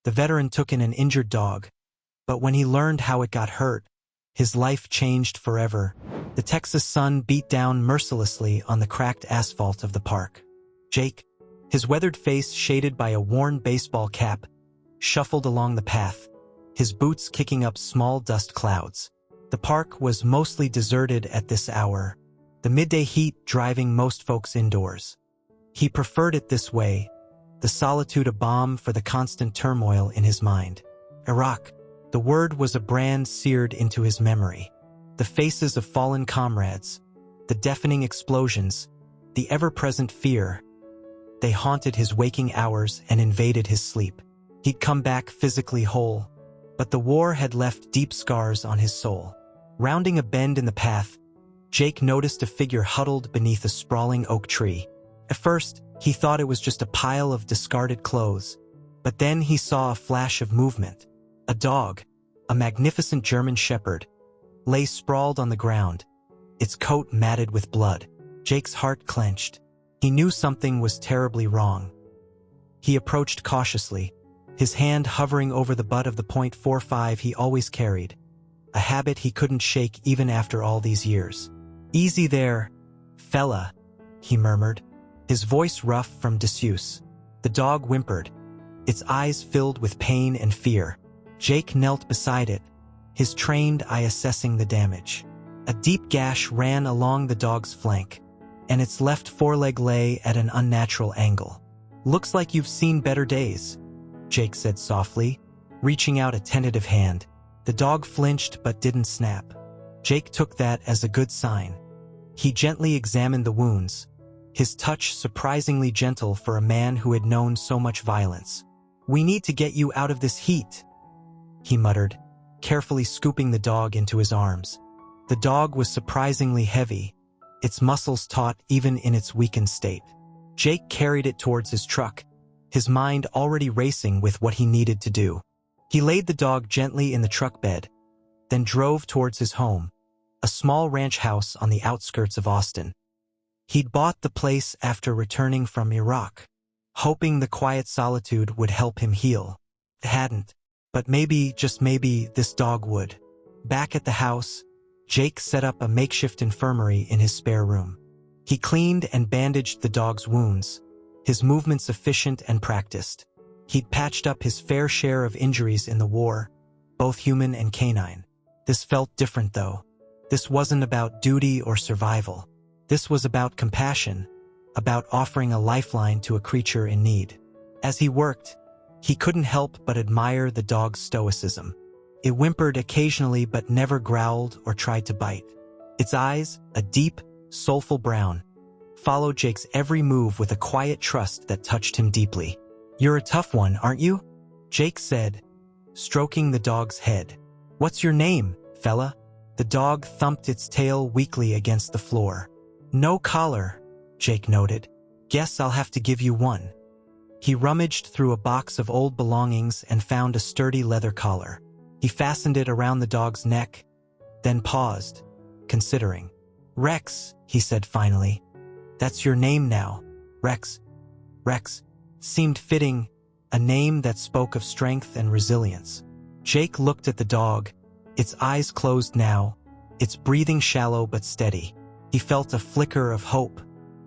The veteran took in an injured dog, but when he learned how it got hurt, his life changed forever. The Texas sun beat down mercilessly on the cracked asphalt of the park. Jake, his weathered face shaded by a worn baseball cap, shuffled along the path, his boots kicking up small dust clouds. The park was mostly deserted at this hour, the midday heat driving most folks indoors. He preferred it this way, the solitude a balm for the constant turmoil in his mind. Iraq. The word was a brand seared into his memory. The faces of fallen comrades, the deafening explosions, the ever-present fear. They haunted his waking hours and invaded his sleep. He'd come back physically whole, but the war had left deep scars on his soul. Rounding a bend in the path, Jake noticed a figure huddled beneath a sprawling oak tree. At first, he thought it was just a pile of discarded clothes, but then he saw a flash of movement. A dog, a magnificent German shepherd, lay sprawled on the ground, its coat matted with blood. Jake's heart clenched. He knew something was terribly wrong. He approached cautiously, his hand hovering over the butt of the .45 he always carried, a habit he couldn't shake even after all these years. "Easy there, fella," he murmured, his voice rough from disuse. The dog whimpered, its eyes filled with pain and fear. Jake knelt beside it, his trained eye assessing the damage. A deep gash ran along the dog's flank, and its left foreleg lay at an unnatural angle. "Looks like you've seen better days," Jake said softly, reaching out a tentative hand. The dog flinched but didn't snap. Jake took that as a good sign. He gently examined the wounds, his touch surprisingly gentle for a man who had known so much violence. "We need to get you out of this heat," he muttered, carefully scooping the dog into his arms. The dog was surprisingly heavy, its muscles taut even in its weakened state. Jake carried it towards his truck, his mind already racing with what he needed to do. He laid the dog gently in the truck bed, then drove towards his home, a small ranch house on the outskirts of Austin. He'd bought the place after returning from Iraq, hoping the quiet solitude would help him heal. It hadn't. But maybe, just maybe, this dog would. Back at the house, Jake set up a makeshift infirmary in his spare room. He cleaned and bandaged the dog's wounds, his movements efficient and practiced. He'd patched up his fair share of injuries in the war, both human and canine. This felt different, though. This wasn't about duty or survival. This was about compassion, about offering a lifeline to a creature in need. As he worked, he couldn't help but admire the dog's stoicism. It whimpered occasionally but never growled or tried to bite. Its eyes, a deep, soulful brown, followed Jake's every move with a quiet trust that touched him deeply. "You're a tough one, aren't you?" Jake said, stroking the dog's head. "What's your name, fella?" The dog thumped its tail weakly against the floor. "No collar," Jake noted. "Guess I'll have to give you one." He rummaged through a box of old belongings and found a sturdy leather collar. He fastened it around the dog's neck, then paused, considering. "Rex," he said finally. "That's your name now, Rex." Rex seemed fitting, a name that spoke of strength and resilience. Jake looked at the dog, its eyes closed now, its breathing shallow but steady. He felt a flicker of hope,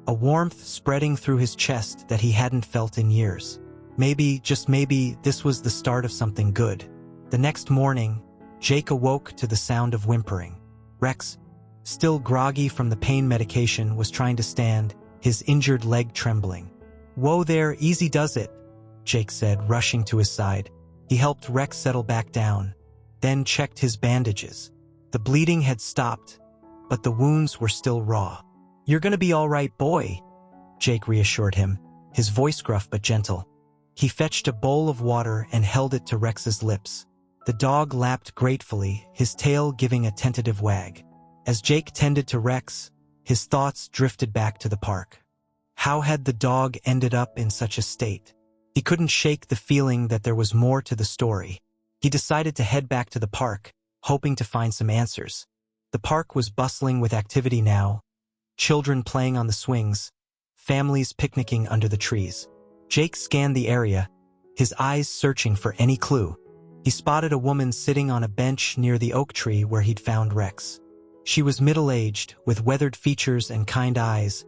a warmth spreading through his chest that he hadn't felt in years. Maybe, just maybe, this was the start of something good. The next morning, Jake awoke to the sound of whimpering. Rex, still groggy from the pain medication, was trying to stand, his injured leg trembling. "Whoa there, easy does it," Jake said, rushing to his side. He helped Rex settle back down, then checked his bandages. The bleeding had stopped, but the wounds were still raw. "You're gonna be all right, boy," Jake reassured him, his voice gruff but gentle. He fetched a bowl of water and held it to Rex's lips. The dog lapped gratefully, his tail giving a tentative wag. As Jake tended to Rex, his thoughts drifted back to the park. How had the dog ended up in such a state? He couldn't shake the feeling that there was more to the story. He decided to head back to the park, hoping to find some answers. The park was bustling with activity now, children playing on the swings, families picnicking under the trees. Jake scanned the area, his eyes searching for any clue. He spotted a woman sitting on a bench near the oak tree where he'd found Rex. She was middle-aged, with weathered features and kind eyes,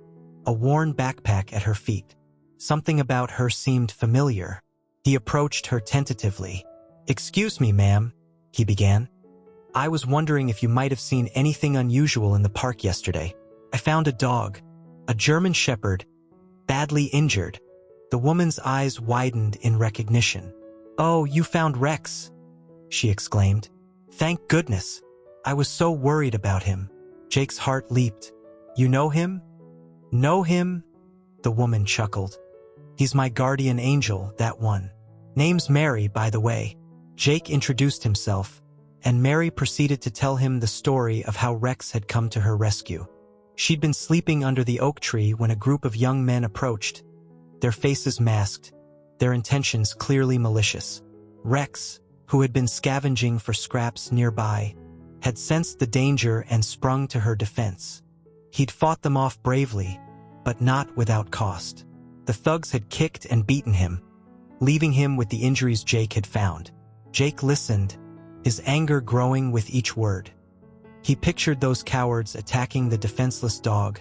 a worn backpack at her feet. Something about her seemed familiar. He approached her tentatively. "Excuse me, ma'am," he began. "I was wondering if you might have seen anything unusual in the park yesterday. I found a dog, a German Shepherd, badly injured." The woman's eyes widened in recognition. "Oh, you found Rex," she exclaimed. "Thank goodness. I was so worried about him." Jake's heart leaped. "You know him?" "Know him?" The woman chuckled. "He's my guardian angel, that one. Name's Mary, by the way." Jake introduced himself, and Mary proceeded to tell him the story of how Rex had come to her rescue. She'd been sleeping under the oak tree when a group of young men approached, their faces masked, their intentions clearly malicious. Rex, who had been scavenging for scraps nearby, had sensed the danger and sprung to her defense. He'd fought them off bravely, but not without cost. The thugs had kicked and beaten him, leaving him with the injuries Jake had found. Jake listened, his anger growing with each word. He pictured those cowards attacking the defenseless dog,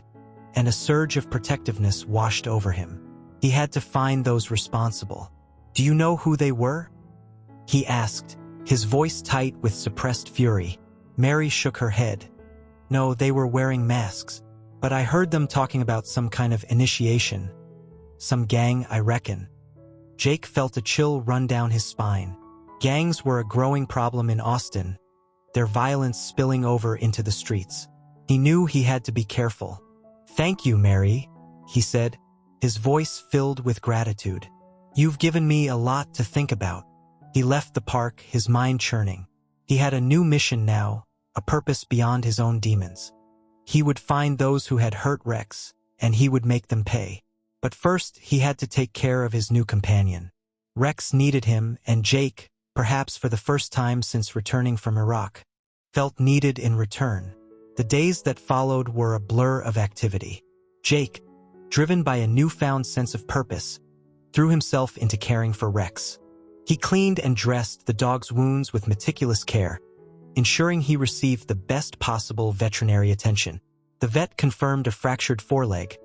and a surge of protectiveness washed over him. He had to find those responsible. "Do you know who they were?" he asked, his voice tight with suppressed fury. Mary shook her head. "No, they were wearing masks, but I heard them talking about some kind of initiation. Some gang, I reckon." Jake felt a chill run down his spine. Gangs were a growing problem in Austin, their violence spilling over into the streets. He knew he had to be careful. "Thank you, Mary," he said, his voice filled with gratitude. "You've given me a lot to think about." He left the park, his mind churning. He had a new mission now, a purpose beyond his own demons. He would find those who had hurt Rex, and he would make them pay. But first, he had to take care of his new companion. Rex needed him, and Jake, perhaps for the first time since returning from Iraq, felt needed in return. The days that followed were a blur of activity. Jake, driven by a newfound sense of purpose, threw himself into caring for Rex. He cleaned and dressed the dog's wounds with meticulous care, ensuring he received the best possible veterinary attention. The vet confirmed a fractured foreleg,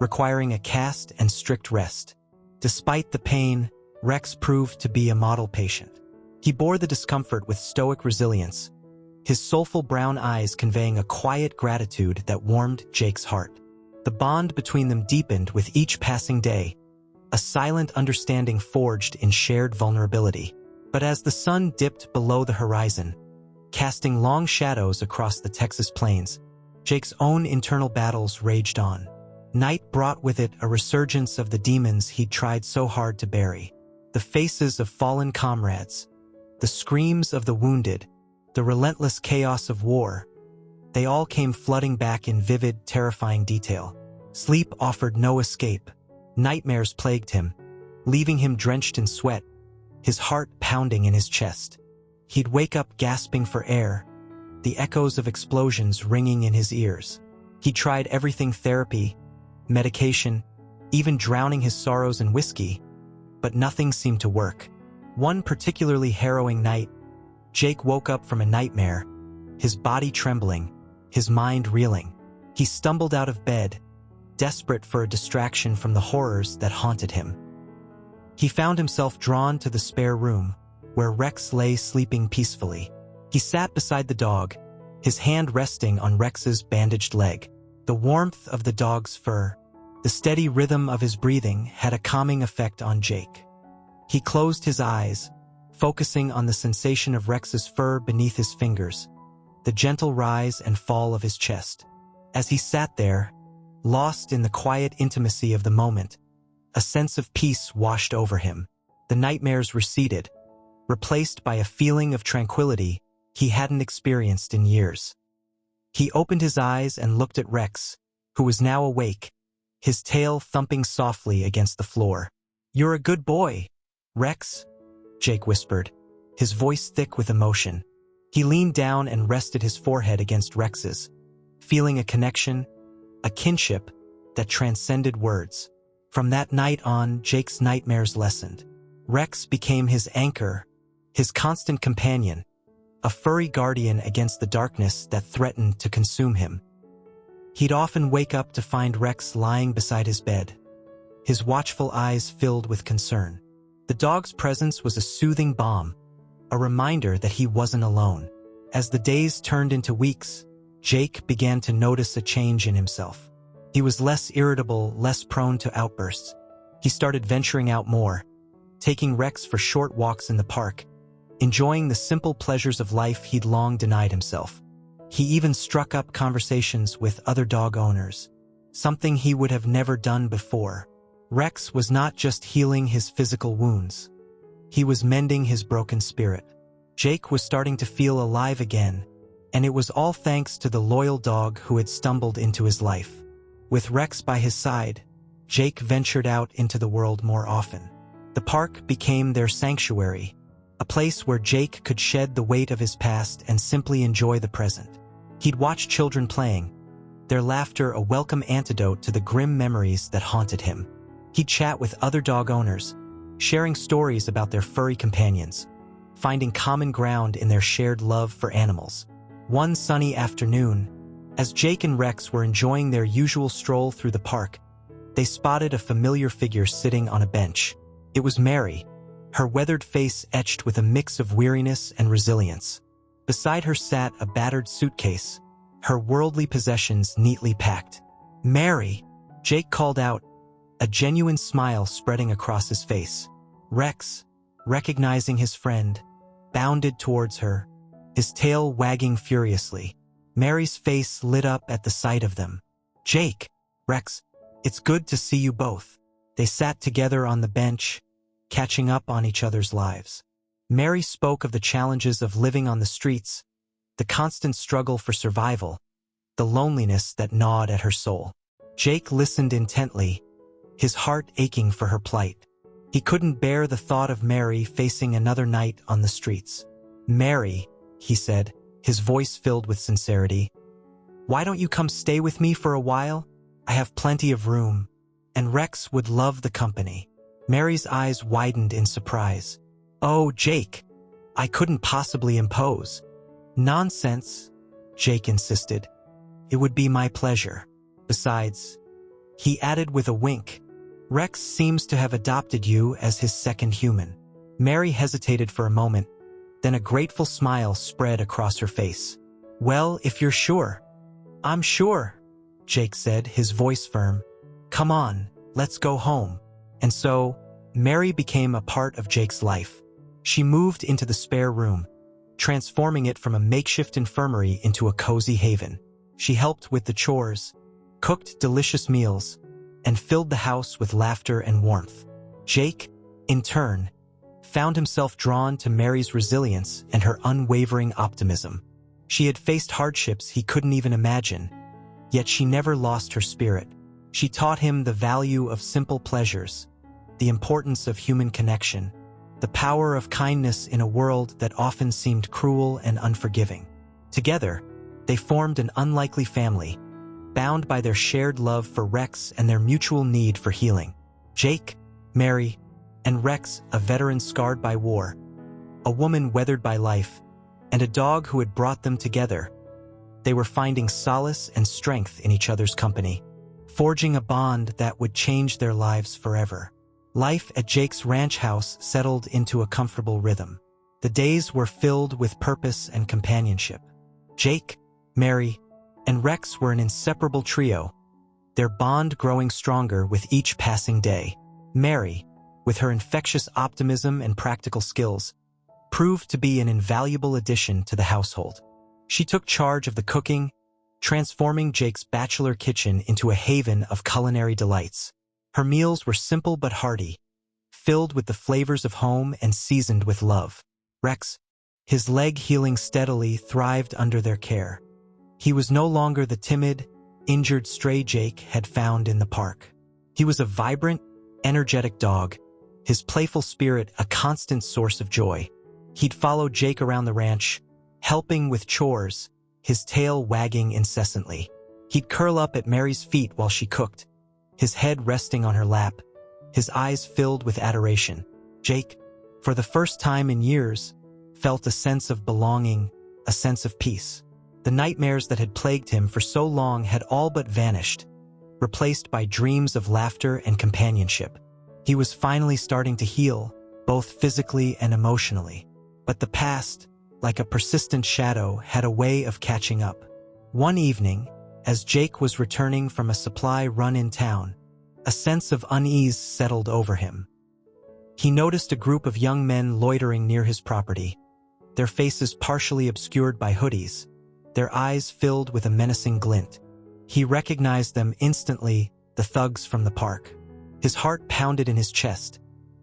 requiring a cast and strict rest. Despite the pain, Rex proved to be a model patient. He bore the discomfort with stoic resilience, his soulful brown eyes conveying a quiet gratitude that warmed Jake's heart. The bond between them deepened with each passing day, a silent understanding forged in shared vulnerability. But as the sun dipped below the horizon, casting long shadows across the Texas plains, Jake's own internal battles raged on. Night brought with it a resurgence of the demons he'd tried so hard to bury. The faces of fallen comrades, the screams of the wounded, the relentless chaos of war, they all came flooding back in vivid, terrifying detail. Sleep offered no escape. Nightmares plagued him, leaving him drenched in sweat, his heart pounding in his chest. He'd wake up gasping for air, the echoes of explosions ringing in his ears. He tried everything: therapy, medication, even drowning his sorrows in whiskey, but nothing seemed to work. One particularly harrowing night, Jake woke up from a nightmare, his body trembling, his mind reeling. He stumbled out of bed, desperate for a distraction from the horrors that haunted him. He found himself drawn to the spare room, where Rex lay sleeping peacefully. He sat beside the dog, his hand resting on Rex's bandaged leg. The warmth of the dog's fur, the steady rhythm of his breathing had a calming effect on Jake. He closed his eyes, focusing on the sensation of Rex's fur beneath his fingers, the gentle rise and fall of his chest. As he sat there, lost in the quiet intimacy of the moment, a sense of peace washed over him. The nightmares receded, replaced by a feeling of tranquility he hadn't experienced in years. He opened his eyes and looked at Rex, who was now awake, his tail thumping softly against the floor. "You're a good boy, Rex," Jake whispered, his voice thick with emotion. He leaned down and rested his forehead against Rex's, feeling a connection, a kinship that transcended words. From that night on, Jake's nightmares lessened. Rex became his anchor, his constant companion, a furry guardian against the darkness that threatened to consume him. He'd often wake up to find Rex lying beside his bed, his watchful eyes filled with concern. The dog's presence was a soothing balm, a reminder that he wasn't alone. As the days turned into weeks, Jake began to notice a change in himself. He was less irritable, less prone to outbursts. He started venturing out more, taking Rex for short walks in the park, enjoying the simple pleasures of life he'd long denied himself. He even struck up conversations with other dog owners, something he would have never done before. Rex was not just healing his physical wounds. He was mending his broken spirit. Jake was starting to feel alive again, and it was all thanks to the loyal dog who had stumbled into his life. With Rex by his side, Jake ventured out into the world more often. The park became their sanctuary, a place where Jake could shed the weight of his past and simply enjoy the present. He'd watch children playing, their laughter a welcome antidote to the grim memories that haunted him. He'd chat with other dog owners, sharing stories about their furry companions, finding common ground in their shared love for animals. One sunny afternoon, as Jake and Rex were enjoying their usual stroll through the park, they spotted a familiar figure sitting on a bench. It was Mary, her weathered face etched with a mix of weariness and resilience. Beside her sat a battered suitcase, her worldly possessions neatly packed. "Mary!" Jake called out, a genuine smile spreading across his face. Rex, recognizing his friend, bounded towards her, his tail wagging furiously. Mary's face lit up at the sight of them. "Jake, Rex, it's good to see you both." They sat together on the bench, catching up on each other's lives. Mary spoke of the challenges of living on the streets, the constant struggle for survival, the loneliness that gnawed at her soul. Jake listened intently, his heart aching for her plight. He couldn't bear the thought of Mary facing another night on the streets. "Mary," he said, his voice filled with sincerity, "why don't you come stay with me for a while? I have plenty of room, and Rex would love the company." Mary's eyes widened in surprise. "Oh, Jake, I couldn't possibly impose." "Nonsense," Jake insisted. "It would be my pleasure. Besides," he added with a wink, "Rex seems to have adopted you as his second human." Mary hesitated for a moment, then a grateful smile spread across her face. "Well, if you're sure." "I'm sure," Jake said, his voice firm. "Come on, let's go home." And so, Mary became a part of Jake's life. She moved into the spare room, transforming it from a makeshift infirmary into a cozy haven. She helped with the chores, cooked delicious meals, and filled the house with laughter and warmth. Jake, in turn, found himself drawn to Mary's resilience and her unwavering optimism. She had faced hardships he couldn't even imagine, yet she never lost her spirit. She taught him the value of simple pleasures, the importance of human connection, the power of kindness in a world that often seemed cruel and unforgiving. Together, they formed an unlikely family, bound by their shared love for Rex and their mutual need for healing. Jake, Mary, and Rex, a veteran scarred by war, a woman weathered by life, and a dog who had brought them together. They were finding solace and strength in each other's company, forging a bond that would change their lives forever. Life at Jake's ranch house settled into a comfortable rhythm. The days were filled with purpose and companionship. Jake, Mary, and Rex were an inseparable trio, their bond growing stronger with each passing day. Mary, with her infectious optimism and practical skills, proved to be an invaluable addition to the household. She took charge of the cooking, transforming Jake's bachelor kitchen into a haven of culinary delights. Her meals were simple but hearty, filled with the flavors of home and seasoned with love. Rex, his leg healing steadily, thrived under their care. He was no longer the timid, injured stray Jake had found in the park. He was a vibrant, energetic dog, his playful spirit a constant source of joy. He'd follow Jake around the ranch, helping with chores, his tail wagging incessantly. He'd curl up at Mary's feet while she cooked, his head resting on her lap, his eyes filled with adoration. Jake, for the first time in years, felt a sense of belonging, a sense of peace. The nightmares that had plagued him for so long had all but vanished, replaced by dreams of laughter and companionship. He was finally starting to heal, both physically and emotionally. But the past, like a persistent shadow, had a way of catching up. One evening, as Jake was returning from a supply run in town, a sense of unease settled over him. He noticed a group of young men loitering near his property, their faces partially obscured by hoodies, their eyes filled with a menacing glint. He recognized them instantly, the thugs from the park. His heart pounded in his chest,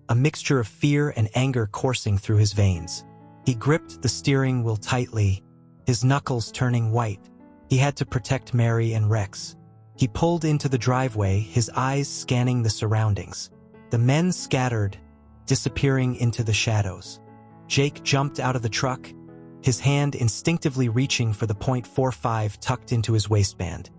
a mixture of fear and anger coursing through his veins. He gripped the steering wheel tightly, his knuckles turning white. He had to protect Mary and Rex. He pulled into the driveway, his eyes scanning the surroundings. The men scattered, disappearing into the shadows. Jake jumped out of the truck, his hand instinctively reaching for the .45 tucked into his waistband.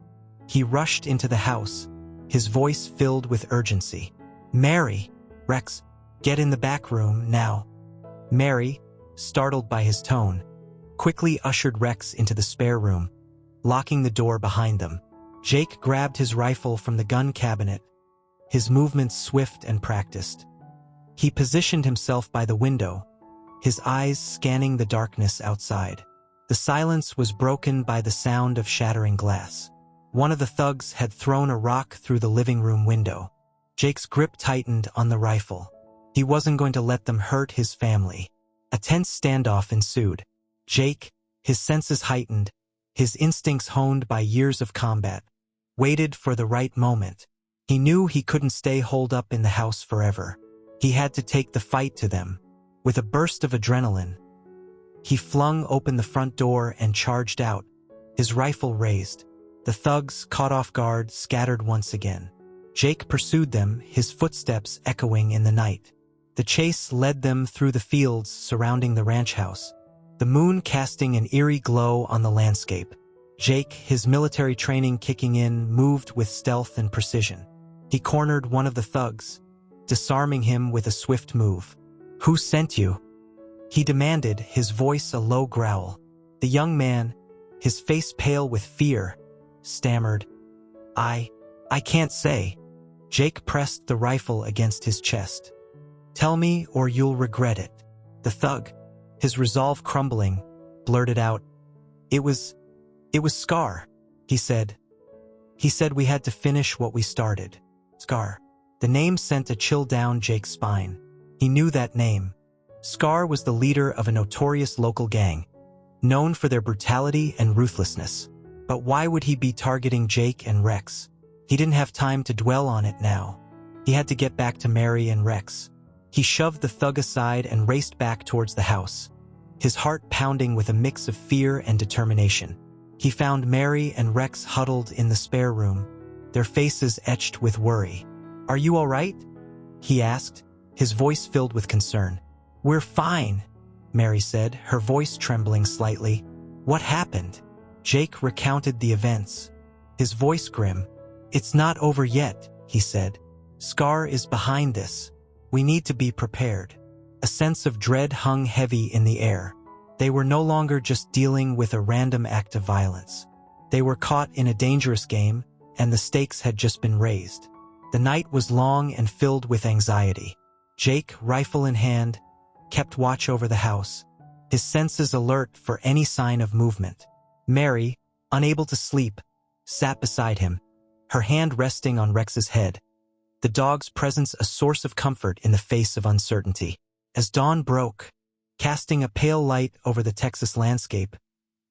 He rushed into the house, his voice filled with urgency. "Mary! Rex, get in the back room, now." Mary, startled by his tone, quickly ushered Rex into the spare room, locking the door behind them. Jake grabbed his rifle from the gun cabinet, his movements swift and practiced. He positioned himself by the window, his eyes scanning the darkness outside. The silence was broken by the sound of shattering glass. One of the thugs had thrown a rock through the living room window. Jake's grip tightened on the rifle. He wasn't going to let them hurt his family. A tense standoff ensued. Jake, his senses heightened, his instincts honed by years of combat, waited for the right moment. He knew he couldn't stay holed up in the house forever. He had to take the fight to them. With a burst of adrenaline, he flung open the front door and charged out, his rifle raised. The thugs, caught off guard, scattered once again. Jake pursued them, his footsteps echoing in the night. The chase led them through the fields surrounding the ranch house, the moon casting an eerie glow on the landscape. Jake, his military training kicking in, moved with stealth and precision. He cornered one of the thugs, disarming him with a swift move. "Who sent you?" he demanded, his voice a low growl. The young man, his face pale with fear, stammered, I can't say." Jake pressed the rifle against his chest. "Tell me or you'll regret it." The thug, his resolve crumbling, blurted out, It was Scar," he said. "He said we had to finish what we started." Scar. The name sent a chill down Jake's spine. He knew that name. Scar was the leader of a notorious local gang, known for their brutality and ruthlessness. But why would he be targeting Jake and Rex? He didn't have time to dwell on it now. He had to get back to Mary and Rex. He shoved the thug aside and raced back towards the house, his heart pounding with a mix of fear and determination. He found Mary and Rex huddled in the spare room, their faces etched with worry. "Are you all right?" he asked, his voice filled with concern. "We're fine," Mary said, her voice trembling slightly. "What happened?" Jake recounted the events, his voice grim. "It's not over yet," he said. "Scar is behind this. We need to be prepared." A sense of dread hung heavy in the air. They were no longer just dealing with a random act of violence. They were caught in a dangerous game, and the stakes had just been raised. The night was long and filled with anxiety. Jake, rifle in hand, kept watch over the house, his senses alert for any sign of movement. Mary, unable to sleep, sat beside him, her hand resting on Rex's head, the dog's presence a source of comfort in the face of uncertainty. As dawn broke, casting a pale light over the Texas landscape,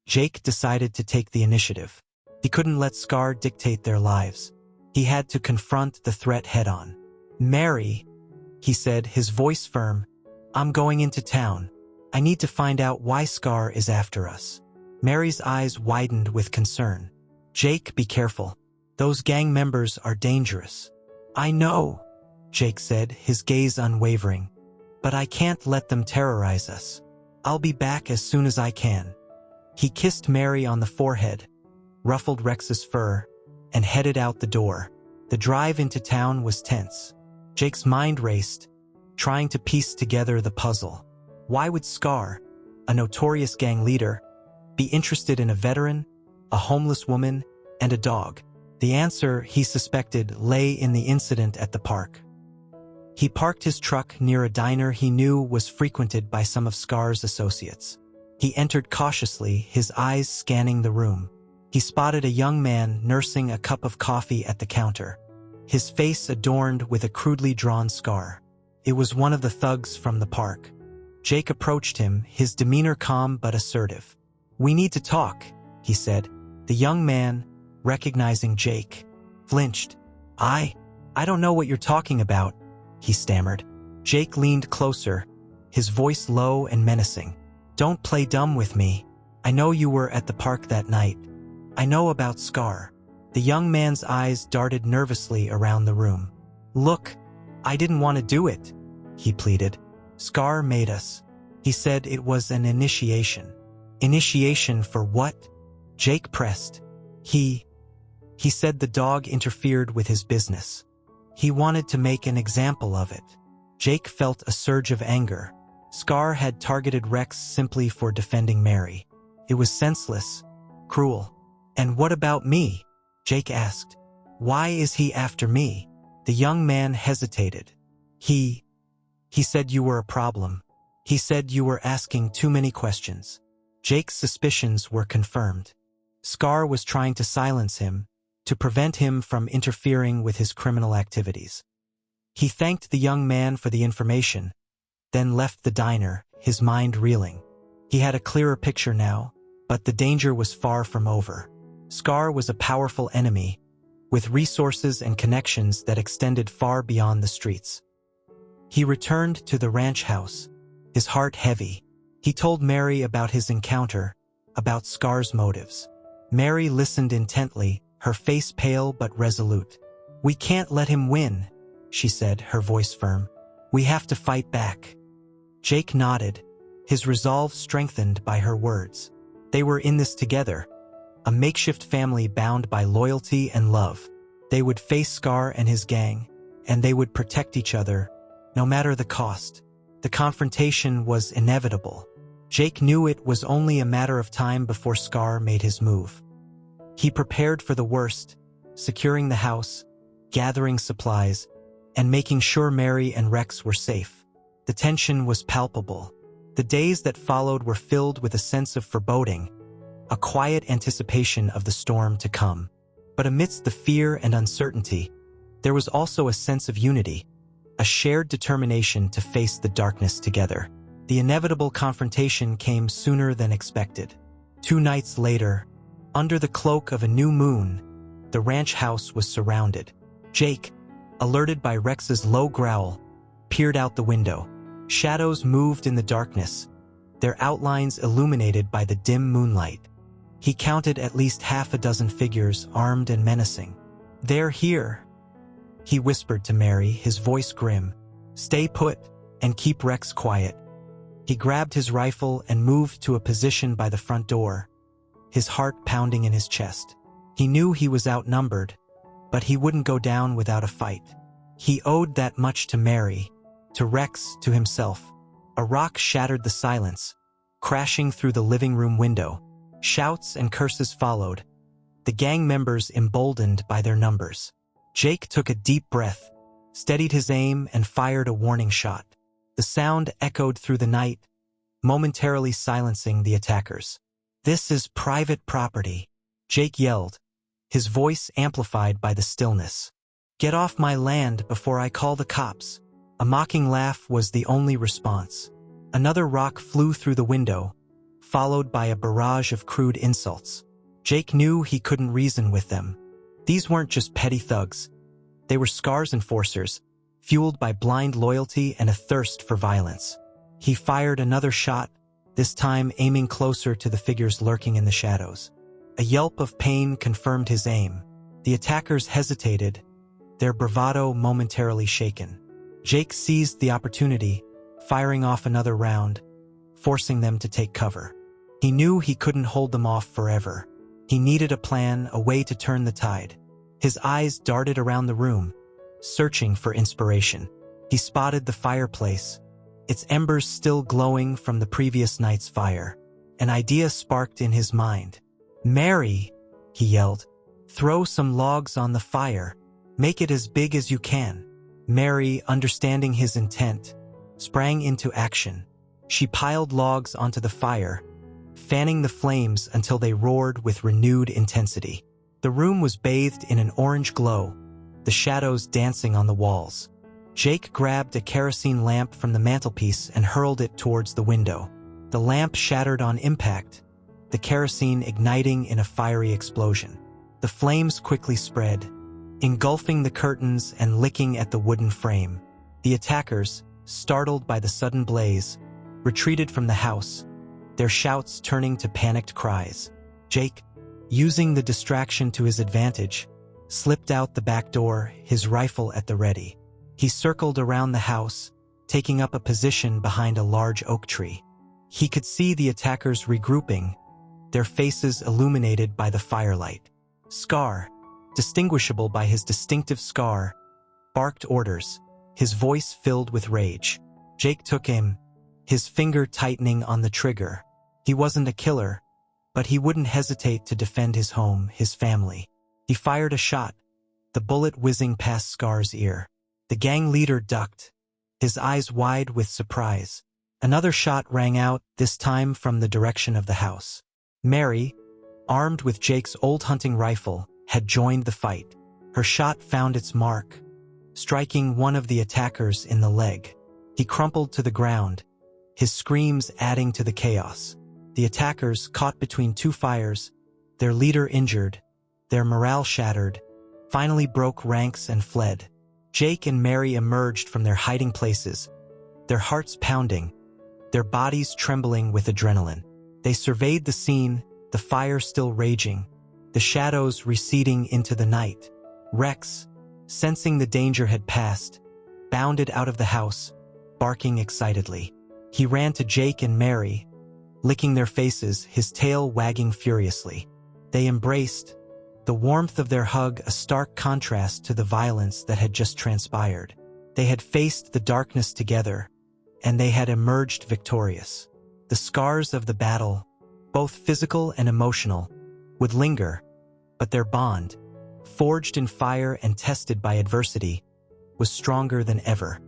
Jake decided to take the initiative. He couldn't let Scar dictate their lives. He had to confront the threat head-on. "Mary," he said, his voice firm, "I'm going into town. I need to find out why Scar is after us." Mary's eyes widened with concern. "Jake, be careful. Those gang members are dangerous." "I know," Jake said, his gaze unwavering. "But I can't let them terrorize us. I'll be back as soon as I can." He kissed Mary on the forehead, ruffled Rex's fur, and headed out the door. The drive into town was tense. Jake's mind raced, trying to piece together the puzzle. Why would Scar, a notorious gang leader, be interested in a veteran, a homeless woman, and a dog? The answer, he suspected, lay in the incident at the park. He parked his truck near a diner he knew was frequented by some of Scar's associates. He entered cautiously, his eyes scanning the room. He spotted a young man nursing a cup of coffee at the counter, his face adorned with a crudely drawn scar. It was one of the thugs from the park. Jake approached him, his demeanor calm but assertive. "We need to talk," he said. The young man, recognizing Jake, flinched. I don't know what you're talking about," he stammered. Jake leaned closer, his voice low and menacing. "Don't play dumb with me. I know you were at the park that night. I know about Scar." The young man's eyes darted nervously around the room. "Look, I didn't want to do it," he pleaded. "Scar made us. He said it was an initiation." "Initiation for what?" Jake pressed. He said the dog interfered with his business. He wanted to make an example of it." Jake felt a surge of anger. Scar had targeted Rex simply for defending Mary. It was senseless, cruel. "And what about me?" Jake asked. "Why is he after me?" The young man hesitated. He said you were a problem. He said you were asking too many questions." Jake's suspicions were confirmed. Scar was trying to silence him, to prevent him from interfering with his criminal activities. He thanked the young man for the information, then left the diner, his mind reeling. He had a clearer picture now, but the danger was far from over. Scar was a powerful enemy, with resources and connections that extended far beyond the streets. He returned to the ranch house, his heart heavy. He told Mary about his encounter, about Scar's motives. Mary listened intently, her face pale but resolute. "We can't let him win," she said, her voice firm. "We have to fight back." Jake nodded, his resolve strengthened by her words. They were in this together, a makeshift family bound by loyalty and love. They would face Scar and his gang, and they would protect each other, no matter the cost. The confrontation was inevitable. Jake knew it was only a matter of time before Scar made his move. He prepared for the worst, securing the house, gathering supplies, and making sure Mary and Rex were safe. The tension was palpable. The days that followed were filled with a sense of foreboding, a quiet anticipation of the storm to come. But amidst the fear and uncertainty, there was also a sense of unity, a shared determination to face the darkness together. The inevitable confrontation came sooner than expected. 2 nights later, under the cloak of a new moon, the ranch house was surrounded. Jake, alerted by Rex's low growl, peered out the window. Shadows moved in the darkness, their outlines illuminated by the dim moonlight. He counted at least half a dozen figures, armed and menacing. "They're here," he whispered to Mary, his voice grim. "Stay put and keep Rex quiet." He grabbed his rifle and moved to a position by the front door, his heart pounding in his chest. He knew he was outnumbered, but he wouldn't go down without a fight. He owed that much to Mary, to Rex, to himself. A rock shattered the silence, crashing through the living room window. Shouts and curses followed, the gang members emboldened by their numbers. Jake took a deep breath, steadied his aim, and fired a warning shot. The sound echoed through the night, momentarily silencing the attackers. "This is private property," Jake yelled, his voice amplified by the stillness. "Get off my land before I call the cops." A mocking laugh was the only response. Another rock flew through the window, followed by a barrage of crude insults. Jake knew he couldn't reason with them. These weren't just petty thugs. They were Scar's enforcers, fueled by blind loyalty and a thirst for violence. He fired another shot, this time aiming closer to the figures lurking in the shadows. A yelp of pain confirmed his aim. The attackers hesitated, their bravado momentarily shaken. Jake seized the opportunity, firing off another round, forcing them to take cover. He knew he couldn't hold them off forever. He needed a plan, a way to turn the tide. His eyes darted around the room, searching for inspiration. He spotted the fireplace, its embers still glowing from the previous night's fire. An idea sparked in his mind. "Mary," he yelled, "throw some logs on the fire. Make it as big as you can." Mary, understanding his intent, sprang into action. She piled logs onto the fire, fanning the flames until they roared with renewed intensity. The room was bathed in an orange glow, the shadows dancing on the walls. Jake grabbed a kerosene lamp from the mantelpiece and hurled it towards the window. The lamp shattered on impact, the kerosene igniting in a fiery explosion. The flames quickly spread, engulfing the curtains and licking at the wooden frame. The attackers, startled by the sudden blaze, retreated from the house, their shouts turning to panicked cries. Jake, using the distraction to his advantage, slipped out the back door, his rifle at the ready. He circled around the house, taking up a position behind a large oak tree. He could see the attackers regrouping, their faces illuminated by the firelight. Scar, distinguishable by his distinctive scar, barked orders, his voice filled with rage. Jake took aim, his finger tightening on the trigger. He wasn't a killer, but he wouldn't hesitate to defend his home, his family. He fired a shot, the bullet whizzing past Scar's ear. The gang leader ducked, his eyes wide with surprise. Another shot rang out, this time from the direction of the house. Mary, armed with Jake's old hunting rifle, had joined the fight. Her shot found its mark, striking one of the attackers in the leg. He crumpled to the ground, his screams adding to the chaos. The attackers, caught between two fires, their leader injured, their morale shattered, finally broke ranks and fled. Jake and Mary emerged from their hiding places, their hearts pounding, their bodies trembling with adrenaline. They surveyed the scene, the fire still raging, the shadows receding into the night. Rex, sensing the danger had passed, bounded out of the house, barking excitedly. He ran to Jake and Mary, licking their faces, his tail wagging furiously. They embraced, the warmth of their hug a stark contrast to the violence that had just transpired. They had faced the darkness together, and they had emerged victorious. The scars of the battle, both physical and emotional, would linger, but their bond, forged in fire and tested by adversity, was stronger than ever.